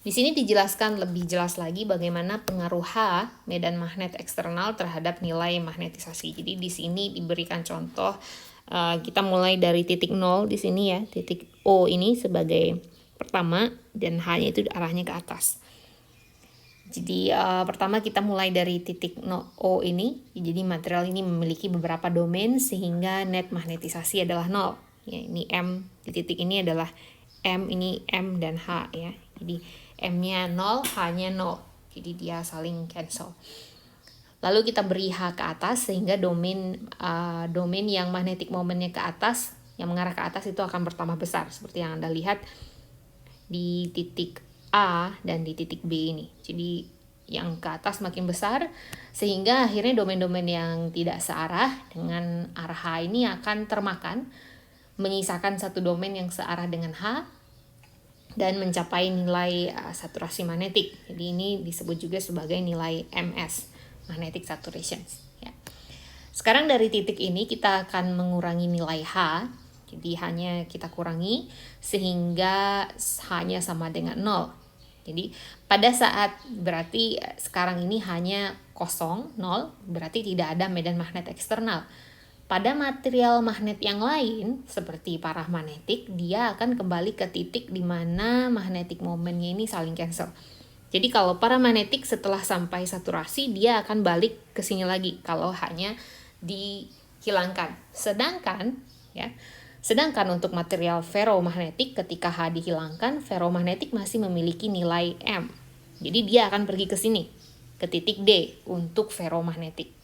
Di sini dijelaskan lebih jelas lagi bagaimana pengaruh H, medan magnet eksternal terhadap nilai magnetisasi. Jadi di sini diberikan contoh, kita mulai dari titik 0 di sini ya, titik O ini sebagai pertama dan H-nya itu arahnya ke atas. Jadi pertama kita mulai dari titik O ini, jadi material ini memiliki beberapa domain sehingga net magnetisasi adalah 0. Ya, ini M di titik ini adalah M, ini M dan H ya. Jadi M-nya 0, H-nya 0. Jadi dia saling cancel. Lalu kita beri H ke atas sehingga domain yang magnetic momennya ke atas, yang mengarah ke atas itu akan bertambah besar seperti yang Anda lihat di titik A dan di titik B ini. Jadi yang ke atas makin besar sehingga akhirnya domain-domain yang tidak searah dengan arah H ini akan termakan, menyisakan satu domain yang searah dengan H dan mencapai nilai saturasi magnetik. Jadi ini disebut juga sebagai nilai MS, magnetic saturation ya. Sekarang dari titik ini kita akan mengurangi nilai H. Jadi hanya kita kurangi sehingga H-nya sama dengan 0. Jadi pada saat berarti sekarang ini hanya kosong, 0, berarti tidak ada medan magnet eksternal. Pada material magnet yang lain, seperti paramagnetik, dia akan kembali ke titik di mana magnetic momennya ini saling cancel. Jadi kalau paramagnetik setelah sampai saturasi, dia akan balik ke sini lagi kalau hanya dihilangkan. Sedangkan untuk material ferromagnetik, ketika H dihilangkan, ferromagnetik masih memiliki nilai M. Jadi dia akan pergi ke sini, ke titik D untuk ferromagnetik.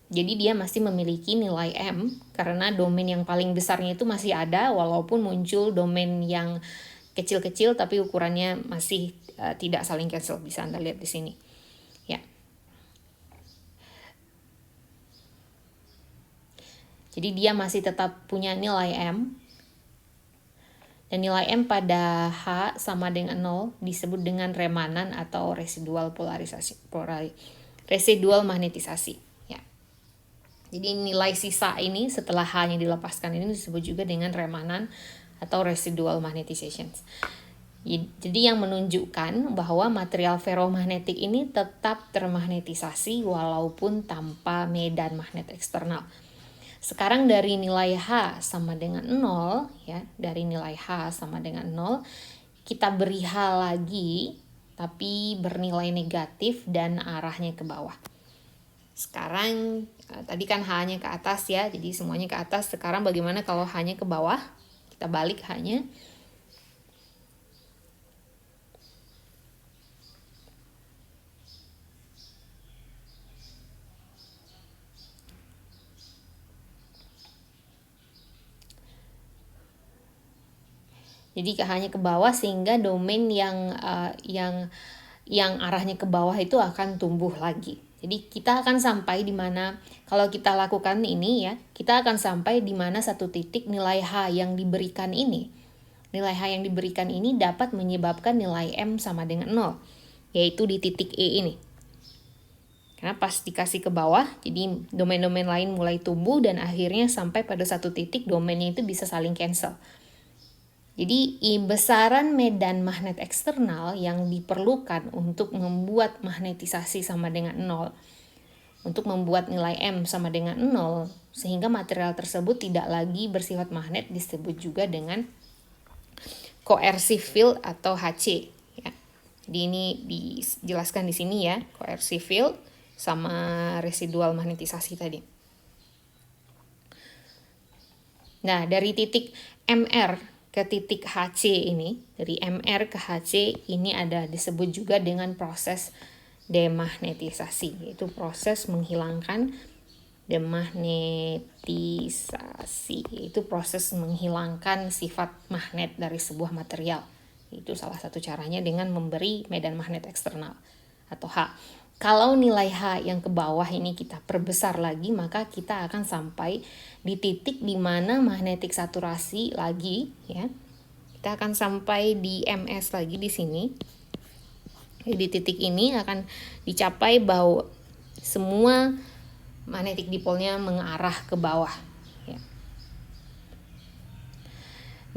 Jadi dia masih memiliki nilai M karena domain yang paling besarnya itu masih ada walaupun muncul domain yang kecil-kecil tapi ukurannya masih tidak saling cancel, bisa Anda lihat di sini. Ya. Jadi dia masih tetap punya nilai M. Dan nilai M pada H sama dengan 0 disebut dengan remanan atau residual residual magnetisasi. Jadi nilai sisa ini setelah H-nya dilepaskan ini disebut juga dengan remanan atau residual magnetization. Jadi yang menunjukkan bahwa material ferromagnetik ini tetap termagnetisasi walaupun tanpa medan magnet eksternal. Sekarang dari nilai H sama dengan 0 ya, dari nilai H sama dengan 0, kita beri H lagi tapi bernilai negatif dan arahnya ke bawah. Sekarang tadi kan H-nya ke atas ya, jadi semuanya ke atas. Sekarang bagaimana kalau H-nya ke bawah? Kita balik H-nya. Jadi H-nya ke bawah sehingga domain yang arahnya ke bawah itu akan tumbuh lagi. Jadi kita akan sampai di mana kalau kita lakukan ini ya, kita akan sampai di mana satu titik nilai H yang diberikan ini. Nilai H yang diberikan ini dapat menyebabkan nilai M sama dengan 0, yaitu di titik E ini. Karena pas dikasih ke bawah, jadi domain-domain lain mulai tumbuh dan akhirnya sampai pada satu titik domainnya itu bisa saling cancel. Jadi besaran medan magnet eksternal yang diperlukan untuk membuat magnetisasi sama dengan 0, untuk membuat nilai M sama dengan 0, sehingga material tersebut tidak lagi bersifat magnet, disebut juga dengan coercive field atau HC. Ya. Jadi ini dijelaskan di sini ya, coercive field sama residual magnetisasi tadi. Nah, dari titik MR ke titik HC ini, dari MR ke HC ini ada disebut juga dengan proses demagnetisasi, yaitu proses menghilangkan demagnetisasi, yaitu proses menghilangkan sifat magnet dari sebuah material. Itu salah satu caranya dengan memberi medan magnet eksternal atau H. Kalau nilai H yang ke bawah ini kita perbesar lagi, maka kita akan sampai di titik di mana magnetik saturasi lagi ya. Kita akan sampai di MS lagi di sini. Di titik ini akan dicapai bahwa semua magnetic dipolnya mengarah ke bawah ya.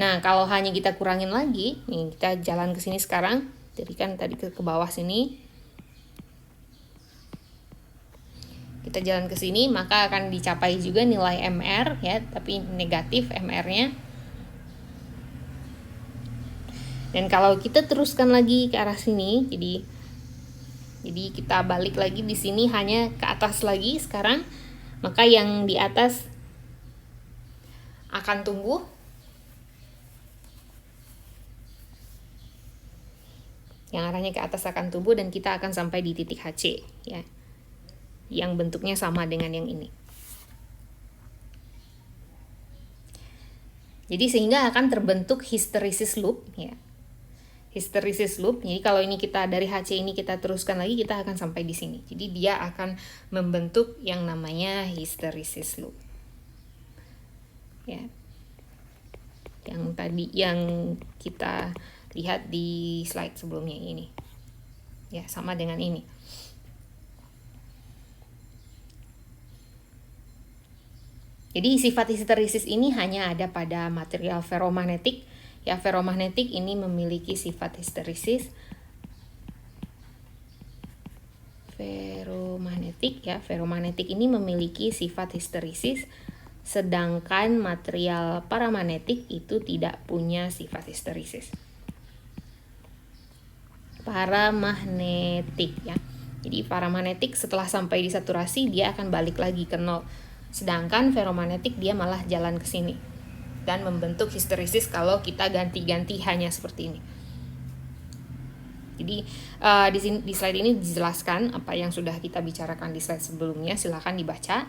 Nah, kalau hanya kita kurangin lagi, nih kita jalan ke sini sekarang, jadi kan tadi ke bawah sini. Kita jalan ke sini, maka akan dicapai juga nilai MR ya, tapi negatif MR-nya. Dan kalau kita teruskan lagi ke arah sini, jadi kita balik lagi di sini hanya ke atas lagi sekarang, maka yang di atas akan tumbuh. Yang arahnya ke atas akan tumbuh dan kita akan sampai di titik HC ya. Yang bentuknya sama dengan yang ini. Jadi sehingga akan terbentuk hysteresis loop ya. Hysteresis loop. Jadi kalau ini kita dari HC ini kita teruskan lagi, kita akan sampai di sini. Jadi dia akan membentuk yang namanya hysteresis loop. Ya. Yang tadi yang kita lihat di slide sebelumnya ini. Ya, sama dengan ini. Jadi sifat histeresis ini hanya ada pada material ferromagnetik. Ya, ferromagnetik ini memiliki sifat histeresis. Ferromagnetik ini memiliki sifat histeresis, sedangkan material paramagnetik itu tidak punya sifat histeresis. Paramagnetik ya. Jadi paramagnetik setelah sampai di saturasi dia akan balik lagi ke nol. Sedangkan ferromagnetik dia malah jalan ke sini dan membentuk histeresis kalau kita ganti-ganti hanya seperti ini. Jadi di slide ini dijelaskan apa yang sudah kita bicarakan di slide sebelumnya, silahkan dibaca.